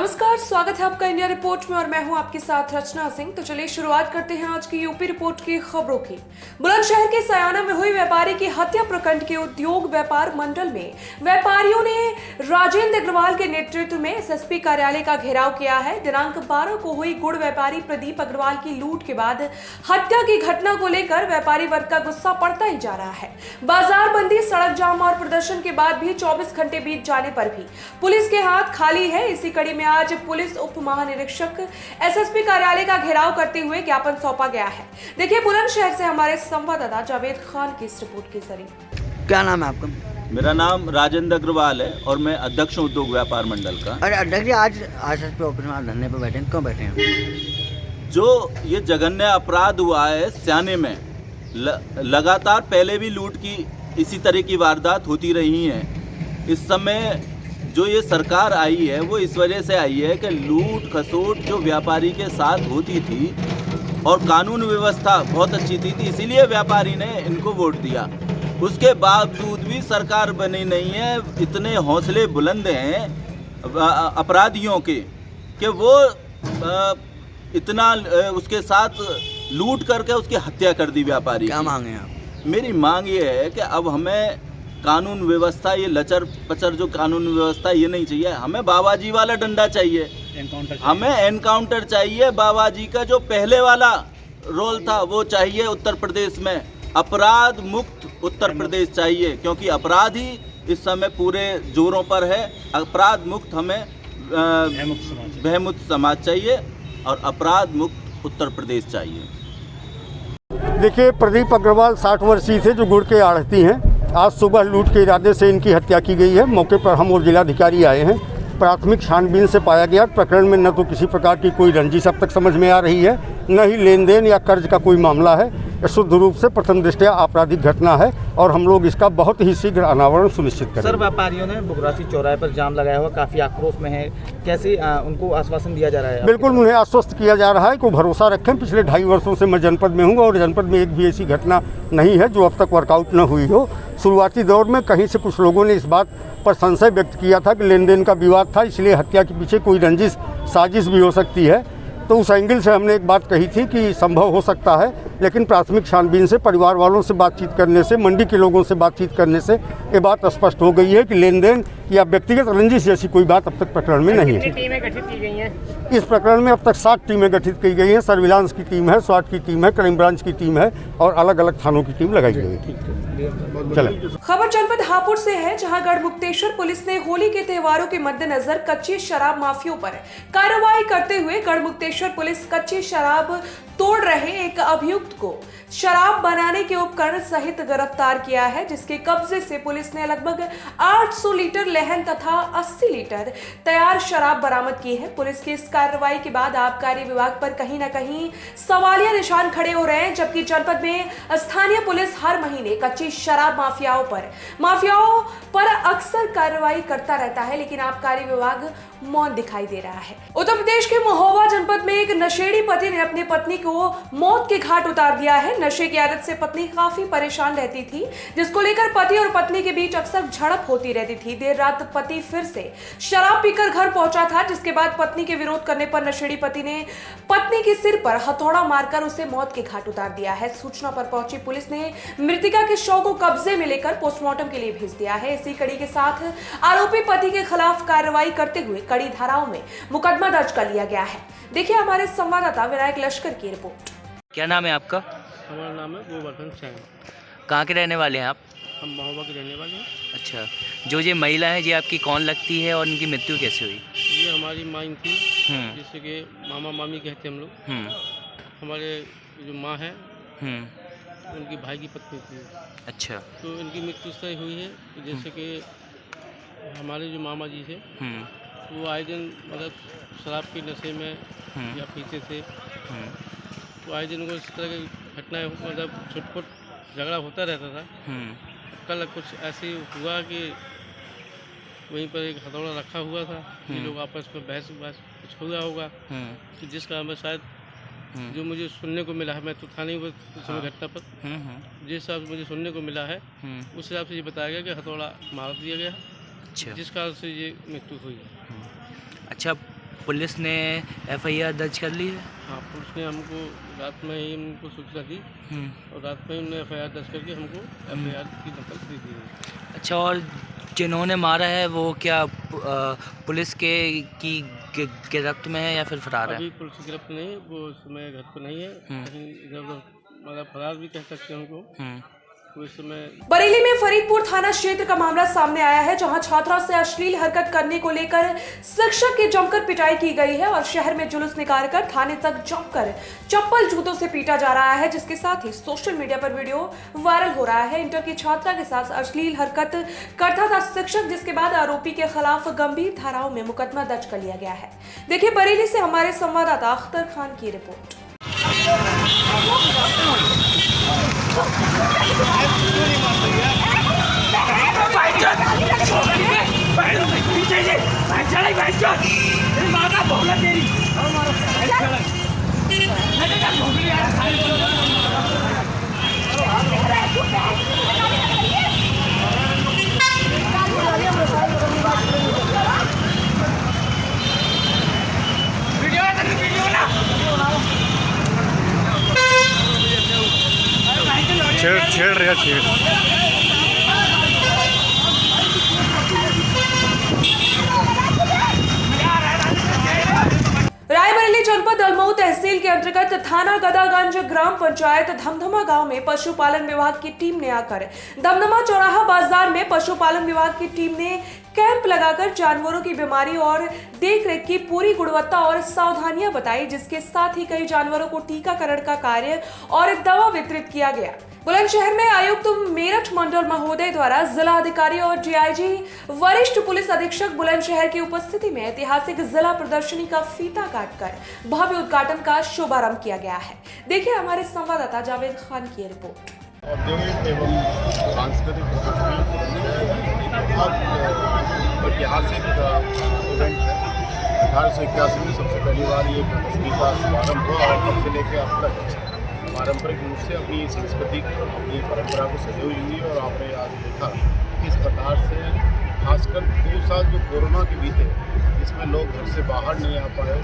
नमस्कार, स्वागत है आपका इंडिया रिपोर्ट में और मैं हूं आपके साथ रचना सिंह। तो चलिए शुरुआत करते हैं आज की यूपी रिपोर्ट की खबरों की। बुलंदशहर के सयाना में हुई व्यापारी की हत्या प्रखंड के उद्योग व्यापार मंडल में व्यापारियों ने राजेंद्र अग्रवाल के नेतृत्व में एसएसपी कार्यालय का घेराव किया है। दिनांक 12 को हुई गुड़ व्यापारी प्रदीप अग्रवाल की लूट के बाद हत्या की घटना को लेकर व्यापारी वर्ग का गुस्सा बढ़ता ही जा रहा है। बाजार बंदी, सड़क जाम और प्रदर्शन के बाद भी 24 घंटे बीत जाने पर भी पुलिस के हाथ खाली है। इसी कड़ी में आज पुलिस उप महानिरीक्षक एसएसपी कार्यालय का घेराव करते हुए ज्ञापन सौंपा गया है। देखिए बुलंदशहर से हमारे संवाददाता जावेद खान की इस रिपोर्ट के जरिए। क्या नाम है आपका? मेरा नाम राजेंद्र अग्रवाल है और मैं अध्यक्ष हूँ उद्योग व्यापार मंडल का। अरे अध्यक्ष जी, आज एसएसपी ऑफिस में धरने पर बैठे हैं, क्यों बैठे हैं? जो ये जघन्य अपराध हुआ है स्याने में, लगातार पहले भी लूट की इसी तरह की वारदात होती रही हैं। इस समय जो ये सरकार आई है वो इस वजह से आई है कि लूट खसोट जो व्यापारी के साथ होती थी और कानून व्यवस्था बहुत अच्छी थी, इसीलिए व्यापारी ने इनको वोट दिया। उसके बावजूद भी सरकार बनी नहीं है। इतने हौसले बुलंद हैं अपराधियों के कि वो इतना उसके साथ लूट करके उसकी हत्या कर दी व्यापारी। क्या मांगे आप? मेरी मांग ये है कि अब हमें कानून व्यवस्था, ये लचर पचर जो कानून व्यवस्था ये नहीं चाहिए। हमें बाबाजी वाला डंडा चाहिए, हमें एनकाउंटर चाहिए। बाबाजी का जो पहले वाला रोल था वो चाहिए। उत्तर प्रदेश में अपराध मुक्त उत्तर प्रदेश चाहिए, क्योंकि अपराध ही इस समय पूरे जोरों पर है। अपराध मुक्त हमें भयमुक्त समाज चाहिए और अपराध मुक्त उत्तर प्रदेश चाहिए। देखिए, प्रदीप अग्रवाल 60 वर्षीय थे जो गुड़ के आढ़ती हैं। आज सुबह लूट के इरादे से इनकी हत्या की गई है। मौके पर हम और जिलाधिकारी आए हैं। प्राथमिक छानबीन से पाया गया प्रकरण में न तो किसी प्रकार की कोई रंजिश अब तक समझ में आ रही है, न ही लेन देन या कर्ज का कोई मामला है। शुद्ध रूप से प्रथम दृष्टया आपराधिक घटना है और हम लोग इसका बहुत ही शीघ्र अनावरण सुनिश्चित करेंगे। सर, व्यापारियों ने बुगरासी चौराहे पर जाम लगाया हुआ, काफ़ी आक्रोश में है। कैसे उनको आश्वासन दिया जा रहा है? बिल्कुल, उन्हें आश्वस्त किया जा रहा है कि भरोसा रखें। पिछले 2.5 वर्षों से मैं जनपद में हूँ और जनपद में एक भी ऐसी घटना नहीं है जो अब तक वर्कआउट न हुई हो। शुरुआती दौर में कहीं से कुछ लोगों ने इस बात पर संशय व्यक्त किया था कि लेन देन का विवाद था, इसलिए हत्या के पीछे कोई रंजिश साजिश भी हो सकती है। तो उस एंगल से हमने एक बात कही थी कि संभव हो सकता है, लेकिन प्राथमिक छानबीन से, परिवार वालों से बातचीत करने से, मंडी के लोगों से बातचीत करने से ये बात स्पष्ट हो गई है कि लेन देन या व्यक्तिगत रंजिश जैसी कोई बात अब तक प्रकरण में नहीं है। कितनी टीमें गठित की गई हैं? इस प्रकरण में अब तक 7 टीमें गठित की गई हैं। सर्विलांस की टीम है, स्वाट की टीम है, क्राइम ब्रांच की टीम है और अलग अलग थानों की टीम लगाई गई है। चलें। खबर जनपद हापुड़ से है, जहां गढ़मुक्तेश्वर पुलिस ने होली के त्योहारों के मद्देनजर कच्ची शराब माफियों पर कार्रवाई करते हुए गढ़मुक्तेश्वर पुलिस कच्ची शराब तोड़ रहे एक अभियुक्त को शराब बनाने के उपकरण सहित गिरफ्तार किया है, जिसके कब्जे से पुलिस ने लगभग 800 लीटर लहन तथा 80 लीटर तैयार शराब बरामद की है। पुलिस की इस कार्रवाई के बाद आबकारी विभाग पर कहीं न कहीं सवालिया निशान खड़े हो रहे हैं, जबकि जनपद में स्थानीय पुलिस हर महीने कच्ची शराब माफियाओं पर अक्सर कार्रवाई करता रहता है, लेकिन आबकारी विभाग मौन दिखाई दे रहा है। उत्तर प्रदेश के महोबा जनपद में एक नशेड़ी पति ने अपनी पत्नी को मौत के घाट उतार दिया है। नशे की आदत से पत्नी काफी परेशान रहती थी, जिसको लेकर पति और पत्नी के बीच अक्सर झड़प होती रहती थी। देर रात पति फिर से शराब पीकर घर पहुंचा था, जिसके बाद पत्नी के विरोध करने पर नशेड़ी पति ने पत्नी के सिर पर हथौड़ा मारकर उसे मौत के घाट उतार दिया है। सूचना पर पहुंची पुलिस ने मृतिका के शव को कब्जे में लेकर पोस्टमार्टम के लिए भेज दिया है। इसी कड़ी के साथ आरोपी पति के खिलाफ कार्रवाई करते हुए कड़ी धाराओं में मुकदमा दर्ज कर लिया गया है। देखिए हमारे संवाददाता विनायक लश्कर की रिपोर्ट। क्या नाम है आपका? हमारा नाम है गोवर्धन सिंह। कहाँ के रहने वाले हैं आप? हम महोबा के रहने वाले हैं। अच्छा, जो ये महिला है ये आपकी कौन लगती है और इनकी मृत्यु कैसे हुई? ये हमारी माँ थी, जिससे कि मामा मामी कहते हम लोग। हमारे जो माँ है उनकी भाई की पत्नी थी। अच्छा, तो इनकी मृत्यु से हुई है। जैसे कि हमारे जो मामा जी थे वो आए दिन मतलब शराब के नशे में या पीते थे, तो आए दिन को इस तरह की घटनाएं मतलब छुटपुट झगड़ा होता रहता था। कल कुछ ऐसे हुआ कि वहीं पर एक हथौड़ा रखा हुआ था, ये लोग आपस में बहस कुछ हुआ होगा, कि जिसका हमें शायद जो मुझे सुनने को मिला है, मैं तो था नहीं वो समय घटना पर, जिस हिसाब से मुझे सुनने को मिला है उस हिसाब से ये बताया गया कि हथौड़ा मार दिया गया। अच्छा, जिस कारण से ये मृत्यु हुई है। अच्छा, पुलिस ने FIR दर्ज कर ली है? हाँ, पुलिस ने हमको रात में ही उनको सूचना दी और रात में ही उन्होंने FIR दर्ज करके हमको FIR की नकल दे दी है। अच्छा, और जिन्होंने मारा है वो क्या पुलिस के की गिरफ्त में है या फिर फरार है? अभी पुलिस की गिरफ्त नहीं है, वो इस समय घर पे नहीं है, कहीं इधर उधर मतलब फरार भी कह सकते हैं उनको। तो इस समय बरेली में फरीदपुर थाना क्षेत्र का मामला सामने आया है, जहां छात्रा से अश्लील हरकत करने को लेकर शिक्षक की जमकर पिटाई की गई है और शहर में जुलूस निकालकर थाने तक जमकर चप्पल जूतों से पीटा जा रहा है, जिसके साथ ही सोशल मीडिया पर वीडियो वायरल हो रहा है। इंटर की छात्रा के साथ अश्लील हरकत करता था शिक्षक, जिसके बाद आरोपी के खिलाफ गंभीर धाराओं में मुकदमा दर्ज कर लिया गया है। देखिए बरेली से हमारे संवाददाता अख्तर खान की रिपोर्ट। छेड़ रहा छेड़। रायबरेली जनपद अलमऊ तहसील के अंतर्गत थाना गदागंज ग्राम पंचायत धमधमा गांव में पशुपालन विभाग की टीम ने आकर दमदमा चौराहा बाजार में पशुपालन विभाग की टीम ने कैंप लगाकर जानवरों की बीमारी और देखरेख की पूरी गुणवत्ता और सावधानियां बताई, जिसके साथ ही कई जानवरों को टीकाकरण का कार्य और दवा वितरित किया गया। बुलंदशहर में आयुक्त मेरठ मंडल महोदय द्वारा जिला अधिकारी और DIG वरिष्ठ पुलिस अधीक्षक बुलंदशहर की उपस्थिति में ऐतिहासिक जिला प्रदर्शनी का फीता काटकर भव्य उद्घाटन का शुभारंभ किया गया है। देखिए हमारे संवाददाता जावेद खान की रिपोर्ट। औद्योगिक एवं सांस्कृतिक बहुत ऐतिहासिक इवेंट है। 1881 में सबसे पहली बार ये प्रदर्शनी का शुभारंभ हुआ और तब से लेकर अब तक पारंपरिक रूप से अपनी संस्कृति अपनी परंपरा को सजे हुई हुई। और आपने आज देखा किस प्रकार से खासकर 2 साल जो कोरोना के बीते, इसमें लोग घर से बाहर नहीं आ पाए,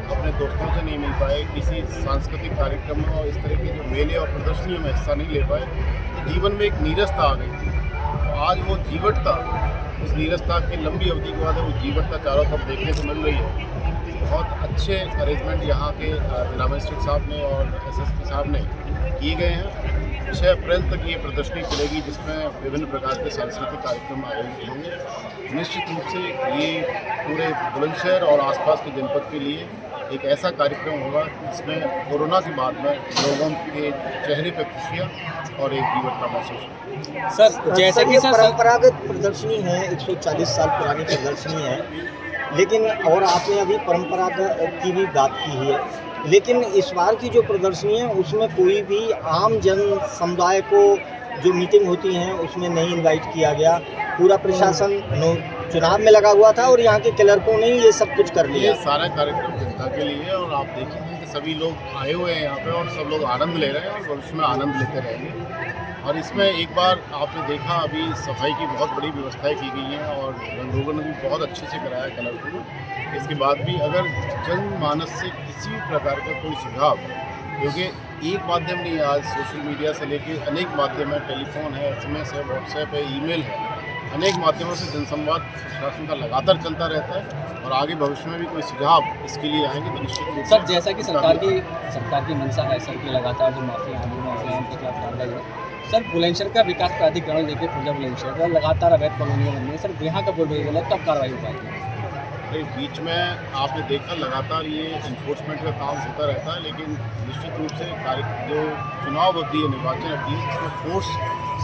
अपने दोस्तों से नहीं मिल पाए, किसी सांस्कृतिक कार्यक्रम में और इस तरह के जो मेले और प्रदर्शनियों में हिस्सा नहीं ले पाए, तो जीवन में एक नीरसता आ गई थी। तो आज वो जीवटता, उस नीरसता की लंबी अवधि के बाद वो जीवटता चारों तरफ देखने को मिल रही है। बहुत अच्छे अरेंजमेंट यहाँ के जिला मजिस्ट्रेट साहब ने और SSP साहब ने किए गए हैं। 6 अप्रैल तक ये प्रदर्शनी चलेगी, जिसमें विभिन्न प्रकार के सांस्कृतिक कार्यक्रम आयोजित होंगे। निश्चित रूप से ये पूरे बुलंदशहर और आसपास के जनपद के लिए एक ऐसा कार्यक्रम होगा जिसमें कोरोना के बाद में लोगों के चेहरे पर खुशियाँ और एक जीवटता महसूस होगी। सर, जैसा कि परंपरागत प्रदर्शनी है, 140 साल पुरानी प्रदर्शनी है, लेकिन और आपने अभी परंपरागत की भी बात की है, लेकिन इस बार की जो प्रदर्शनी है उसमें कोई भी आम जन समुदाय को जो मीटिंग होती हैं उसमें नहीं इनवाइट किया गया। पूरा प्रशासन चुनाव में लगा हुआ था और यहाँ के क्लर्कों ने ये सब कुछ कर लिया। ये सारा कार्यक्रम जनता के लिए और आप देखेंगे कि सभी लोग आए हुए हैं यहाँ पे और सब लोग आनंद ले रहे हैं और भविष्य में आनंद लेते रहेंगे। और इसमें एक बार आपने देखा अभी सफाई की बहुत बड़ी व्यवस्थाएं की गई हैं और रंगरोगन भी बहुत अच्छे से कराया कलरफुल। इसके बाद भी अगर जनमानस से किसी भी प्रकार का कोई सुझाव, क्योंकि एक माध्यम नहीं, आज सोशल मीडिया से लेकर अनेक माध्यम है, टेलीफोन है, SMS है, व्हाट्सएप है, ईमेल है, अनेक माध्यमों से जनसंवाद प्रशासन का लगातार चलता रहता है और आगे भविष्य में भी कोई सुझाव इसके लिए आएंगे तो निश्चित रूप से। सर, जैसा कि सरकार की मंशा है सर की लगातार जो माफिया उनके खिलाफ कार्रवाई है, सर बुलंदशहर का विकास प्राधिकरण लेके पूजा बुलंदशहर लगातार अवैध कॉलोनियाँ बन रही है, सर यहाँ का बोल रही है तब कार्रवाई हो पाएगी। बीच में आपने देखा लगातार ये इन्फोर्समेंट का काम होता रहता है, लेकिन निश्चित रूप से जो चुनाव अवधि है, निर्वाचन अवधि है, इसमें फोर्स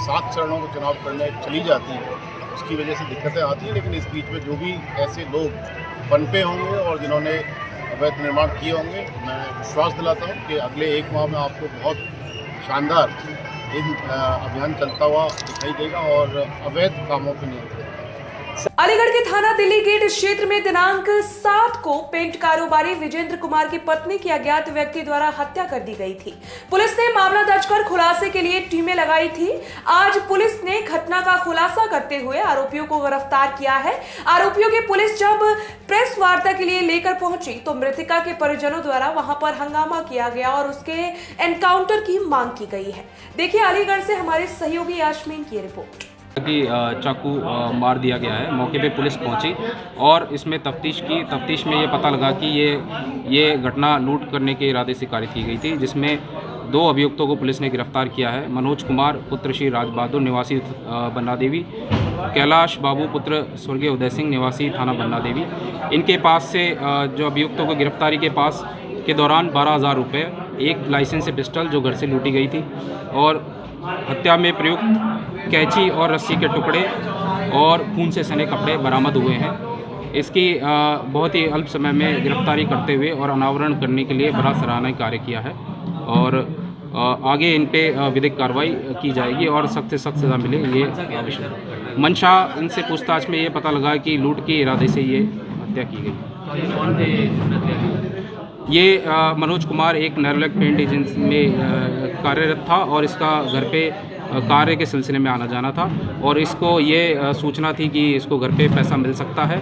7 चरणों को चुनाव करने चली जाती है, उसकी वजह से दिक्कतें आती हैं। लेकिन इस बीच में जो भी ऐसे लोग पनपे होंगे और जिन्होंने अवैध निर्माण किए होंगे, मैं विश्वास दिलाता हूँ कि अगले 1 माह में आपको बहुत शानदार अभियान चलता हुआ दिखाई देगा और अवैध कामों पर नियंत्रण। अलीगढ़ के थाना दिल्ली गेट क्षेत्र में दिनांक 7 को पेंट कारोबारी विजेंद्र कुमार की पत्नी की अज्ञात व्यक्ति द्वारा हत्या कर दी गई थी। पुलिस ने मामला दर्ज कर खुलासे के लिए टीमें लगाई थी। आज पुलिस ने घटना घटना का खुलासा करते हुए आरोपियों को गिरफ्तार किया है। आरोपियों की पुलिस जब प्रेस वार्ता के लिए लेकर पहुंची तो मृतका के परिजनों द्वारा वहां पर हंगामा किया गया और उसके एनकाउंटर की मांग की गई है। देखिए अलीगढ़ से हमारे सहयोगी यास्मीन की रिपोर्ट। कि चाकू मार दिया गया है। मौके पे पुलिस पहुंची और इसमें तफ्तीश में ये पता लगा कि ये घटना लूट करने के इरादे से कारित की गई थी, जिसमें 2 अभियुक्तों को पुलिस ने गिरफ्तार किया है। मनोज कुमार पुत्र श्री राज बहादुर निवासी बन्ना देवी, कैलाश बाबू पुत्र स्वर्गीय उदय सिंह निवासी थाना बन्ना देवी। इनके पास से जो अभियुक्तों को गिरफ्तारी के पास के दौरान 12,000 रुपये, एक लाइसेंस पिस्टल जो घर से लूटी गई थी और हत्या में प्रयुक्त कैंची और रस्सी के टुकड़े और खून से सने कपड़े बरामद हुए हैं। इसकी बहुत ही अल्प समय में गिरफ्तारी करते हुए और अनावरण करने के लिए बड़ा सराहनीय कार्य किया है और आगे इन पे विधिक कार्रवाई की जाएगी और सख्त से सख्त सज़ा मिले, ये आवश्यक है। मंशा इनसे पूछताछ में ये पता लगा कि लूट के इरादे से ये हत्या की गई। ये मनोज कुमार एक नेरोलैक पेंट एजेंसी में कार्यरत था और इसका घर पे कार्य के सिलसिले में आना जाना था और इसको ये सूचना थी कि इसको घर पे पैसा मिल सकता है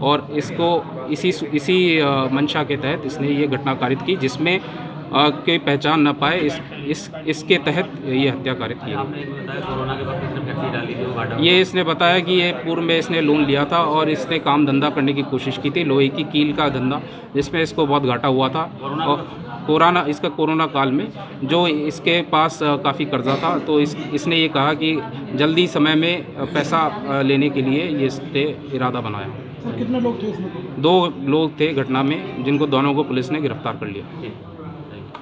और इसको इसी मंशा के तहत इसने ये घटना कारित की, जिसमें कोई पहचान न पाए इसके तहत ये हत्या कारित की गई। ये इसने बताया कि ये पूर्व में इसने लोन लिया था और इसने काम धंधा करने की कोशिश की थी, लोहे की कील का धंधा, जिसमें इसको बहुत घाटा हुआ था और कोरोना काल में जो इसके पास काफ़ी कर्जा था, तो इसने ये कहा कि जल्दी समय में पैसा लेने के लिए ये इसने इरादा बनाया। कितने लोग थे इसमें? 2 लोग थे घटना में, जिनको दोनों को पुलिस ने गिरफ्तार कर लिया।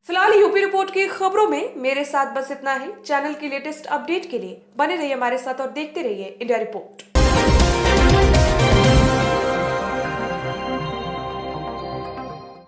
फिलहाल यूपी रिपोर्ट की खबरों में मेरे साथ बस इतना ही। चैनल की लेटेस्ट अपडेट के लिए बने रहिए हमारे साथ और देखते रहिए इंडिया रिपोर्ट।